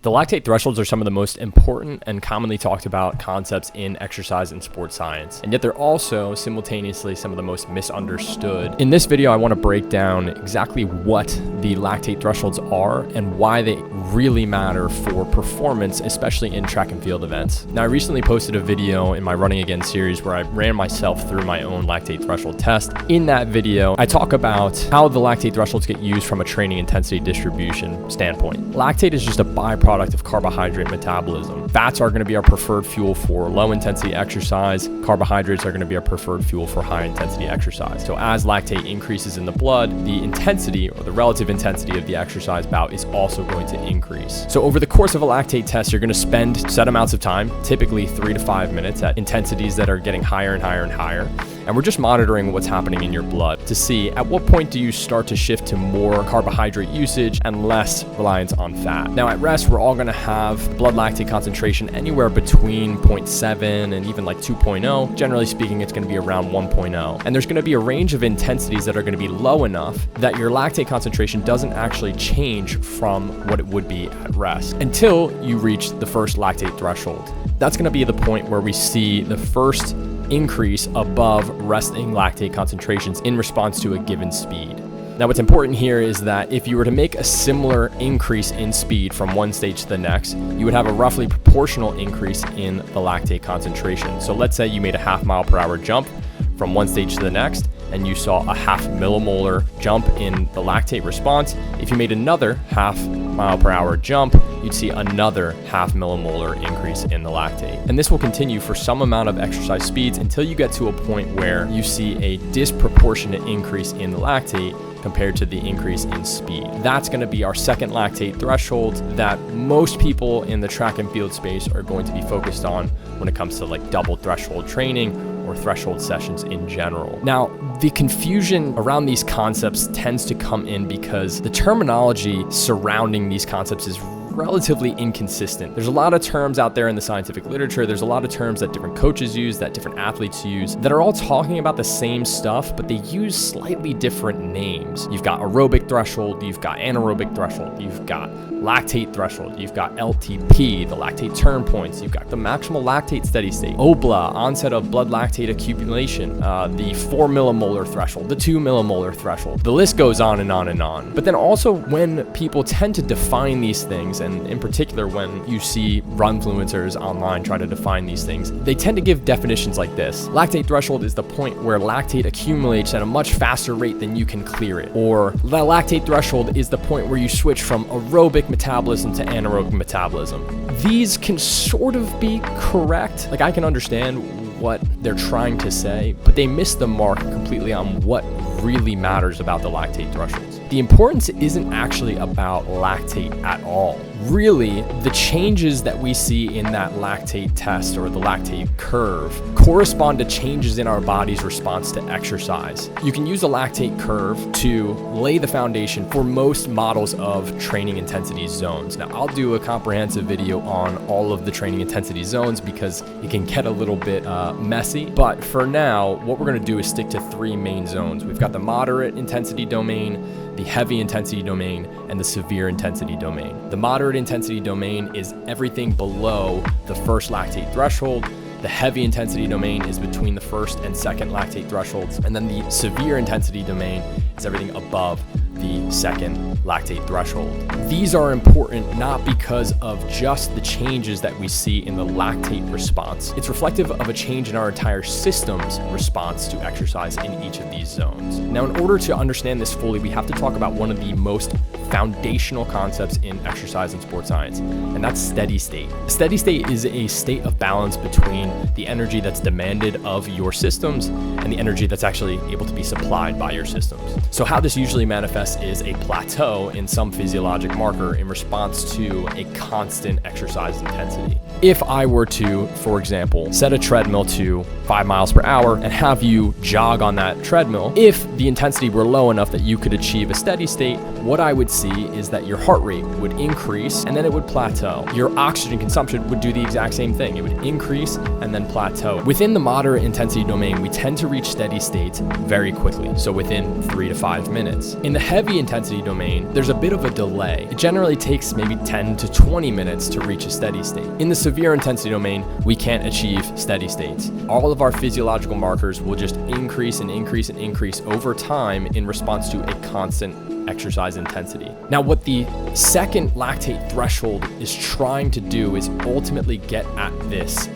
The lactate thresholds are some of the most important and commonly talked about concepts in exercise and sports science, and yet they're also simultaneously some of the most misunderstood. In this video, I want to break down exactly what the lactate thresholds are and why they really matter for performance, especially in track and field events. Now, I recently posted a video in my Running Again series where I ran myself through my own lactate threshold test. In that video, I talk about how the lactate thresholds get used from a training intensity distribution standpoint. Lactate is just a byproduct of carbohydrate metabolism. Fats are going to be our preferred fuel for low intensity exercise. Carbohydrates are going to be our preferred fuel for high intensity exercise. So as lactate increases in the blood, the intensity or the relative intensity of the exercise bout is also going to increase. So over the course of a lactate test, you're going to spend set amounts of time, typically 3 to 5 minutes at intensities that are getting higher and higher and higher. And we're just monitoring what's happening in your blood to see at what point do you start to shift to more carbohydrate usage and less reliance on fat. Now at rest, we're all going to have blood lactate concentration anywhere between 0.7 and even like 2.0. Generally speaking, it's going to be around 1.0. And there's going to be a range of intensities that are going to be low enough that your lactate concentration doesn't actually change from what it would be at rest until you reach the first lactate threshold. That's going to be the point where we see the first increase above resting lactate concentrations in response to a given speed. Now, what's important here is that if you were to make a similar increase in speed from one stage to the next, you would have a roughly proportional increase in the lactate concentration. So let's say you made a half mile per hour jump from one stage to the next, and you saw a half millimolar jump in the lactate response. If you made another half mile per hour jump, you'd see another half millimolar increase in the lactate. And this will continue for some amount of exercise speeds until you get to a point where you see a disproportionate increase in the lactate compared to the increase in speed. That's going to be our second lactate threshold that most people in the track and field space are going to be focused on when it comes to like double threshold training or threshold sessions in general. Now, the confusion around these concepts tends to come in because the terminology surrounding these concepts is relatively inconsistent. There's a lot of terms out there in the scientific literature. There's a lot of terms that different coaches use, that different athletes use, that are all talking about the same stuff, but they use slightly different names. You've got aerobic threshold, you've got anaerobic threshold, you've got lactate threshold, you've got LTP, the lactate turn points, you've got the maximal lactate steady state, OBLA, onset of blood lactate accumulation, the 4 millimolar threshold, the 2 millimolar threshold. The list goes on and on and on. But then also when people tend to define these things, and in particular when you see runfluencers online try to define these things, they tend to give definitions like this. Lactate threshold is the point where lactate accumulates at a much faster rate than you can clear it. Or the lactate threshold is the point where you switch from aerobic metabolism to anaerobic metabolism. These can sort of be correct. Like I can understand what they're trying to say, but they miss the mark completely on what really matters about the lactate thresholds. The importance isn't actually about lactate at all. Really, the changes that we see in that lactate test or the lactate curve correspond to changes in our body's response to exercise. You can use a lactate curve to lay the foundation for most models of training intensity zones. Now, I'll do a comprehensive video on all of the training intensity zones because it can get a little bit messy. But for now, what we're going to do is stick to 3 main zones. We've got the moderate intensity domain, the heavy intensity domain, and the severe intensity domain. The moderate intensity domain is everything below the first lactate threshold. The heavy intensity domain is between the first and second lactate thresholds. And then the severe intensity domain is everything above the second lactate threshold. These are important not because of just the changes that we see in the lactate response. It's reflective of a change in our entire system's response to exercise in each of these zones. Now, in order to understand this fully, we have to talk about one of the most foundational concepts in exercise and sports science, and that's steady state. Steady state is a state of balance between the energy that's demanded of your systems and the energy that's actually able to be supplied by your systems. So how this usually manifests is a plateau in some physiologic marker in response to a constant exercise intensity. If I were to, for example, set a treadmill to 5 miles per hour and have you jog on that treadmill, if the intensity were low enough that you could achieve a steady state, what I would see is that your heart rate would increase and then it would plateau. Your oxygen consumption would do the exact same thing. It would increase and then plateau. Within the moderate intensity domain, we tend to reach steady states very quickly, so within 3 to 5 minutes. In the heavy intensity domain, training, there's a bit of a delay. It generally takes maybe 10 to 20 minutes to reach a steady state. In the severe intensity domain, we can't achieve steady states. All of our physiological markers will just increase and increase and increase over time in response to a constant exercise intensity. Now, what the second lactate threshold is trying to do is ultimately get at this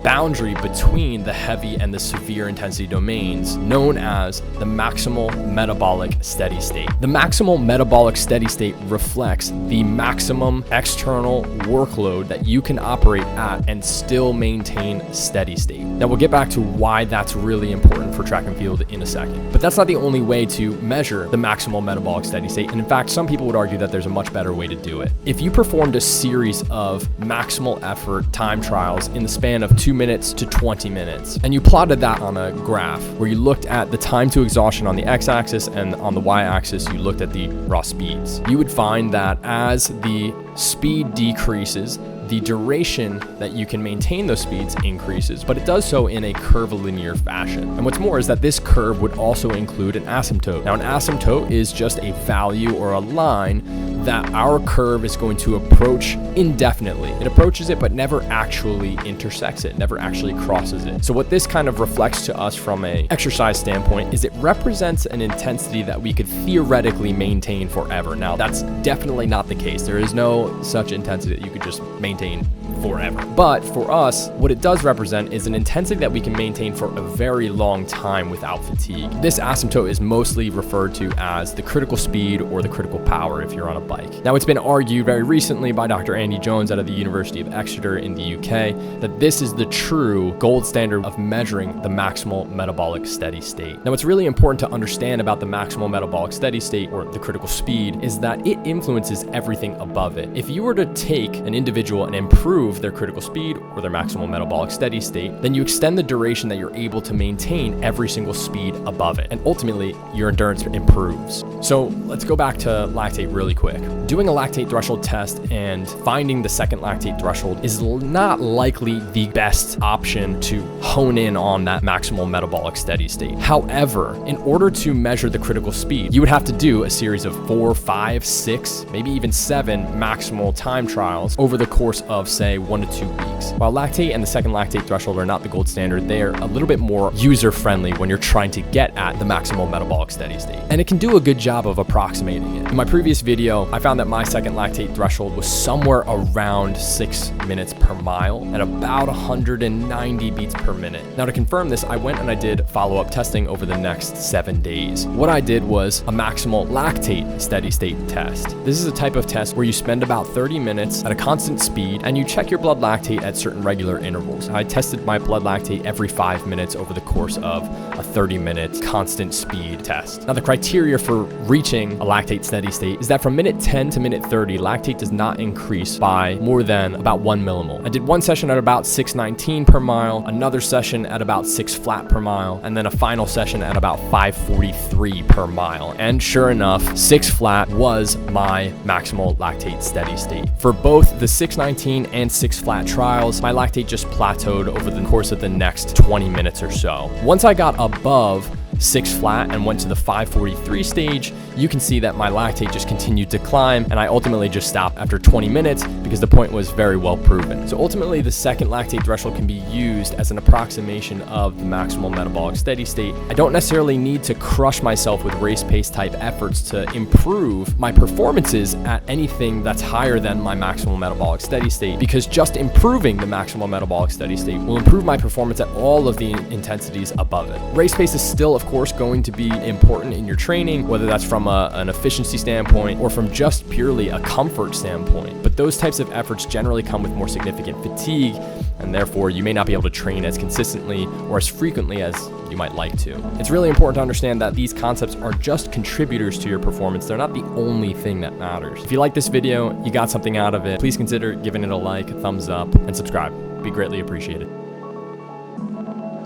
boundary between the heavy and the severe intensity domains, known as the maximal metabolic steady state. The maximal metabolic steady state reflects the maximum external workload that you can operate at and still maintain steady state. Now, we'll get back to why that's really important for track and field in a second. But that's not the only way to measure the maximal metabolic steady state. And in fact, some people would argue that there's a much better way to do it. If you performed a series of maximal effort time trials in the span of 2 minutes to 20 minutes, and you plotted that on a graph where you looked at the time to exhaustion on the x-axis and on the y-axis you looked at the raw speeds, you would find that as the speed decreases, the duration that you can maintain those speeds increases, but it does so in a curvilinear fashion. And what's more is that this curve would also include an asymptote. Now, an asymptote is just a value or a line that our curve is going to approach indefinitely. It approaches it, but never actually intersects it, never actually crosses it. So what this kind of reflects to us from an exercise standpoint is it represents an intensity that we could theoretically maintain forever. Now, that's definitely not the case. There is no such intensity that you could just maintain forever. But for us, what it does represent is an intensity that we can maintain for a very long time without fatigue. This asymptote is mostly referred to as the critical speed or the critical power if you're on a bike. Now, it's been argued very recently by Dr. Andy Jones out of the University of Exeter in the UK that this is the true gold standard of measuring the maximal metabolic steady state. Now, what's really important to understand about the maximal metabolic steady state or the critical speed is that it influences everything above it. If you were to take an individual and improve their critical speed or their maximal metabolic steady state, then you extend the duration that you're able to maintain every single speed above it, and ultimately your endurance improves. So let's go back to lactate really quick. Doing a lactate threshold test and finding the second lactate threshold is not likely the best option to hone in on that maximal metabolic steady state. However, in order to measure the critical speed, you would have to do a series of 4, 5, 6, maybe even 7 maximal time trials over the course of, say, 1 to 2 weeks. While lactate and the second lactate threshold are not the gold standard, they are a little bit more user-friendly when you're trying to get at the maximal metabolic steady state. And it can do a good job of approximating it. In my previous video, I found that my second lactate threshold was somewhere around 6 minutes per mile at about 190 beats per minute. Now, to confirm this, I went and I did follow-up testing over the next 7 days. What I did was a maximal lactate steady state test. This is a type of test where you spend about 30 minutes at a constant speed and you check your blood lactate at certain regular intervals. I tested my blood lactate every 5 minutes over the course of a 30-minute constant speed test. Now, the criteria for reaching a lactate steady state is that from minute 10 to minute 30, lactate does not increase by more than about 1 millimole. I did one session at about 619 per mile, another session at about 6 flat per mile, and then a final session at about 543 per mile. And sure enough, 6 flat was my maximal lactate steady state. For both the 619 and 6 flat trials, my lactate just plateaued over the course of the next 20 minutes or so. Once I got above 6 flat and went to the 543 stage, you can see that my lactate just continued to climb, and I ultimately just stopped after 20 minutes because the point was very well proven. So ultimately, the second lactate threshold can be used as an approximation of the maximal metabolic steady state. I don't necessarily need to crush myself with race pace type efforts to improve my performances at anything that's higher than my maximal metabolic steady state, because just improving the maximal metabolic steady state will improve my performance at all of the intensities above it. Race pace is still, of course, going to be important in your training, whether that's from an efficiency standpoint or from just purely a comfort standpoint. But those types of efforts generally come with more significant fatigue, and therefore you may not be able to train as consistently or as frequently as you might like to. It's really important to understand that these concepts are just contributors to your performance. They're not the only thing that matters. If you like this video, you got something out of it, please consider giving it a like, a thumbs up, and subscribe. It'd be greatly appreciated.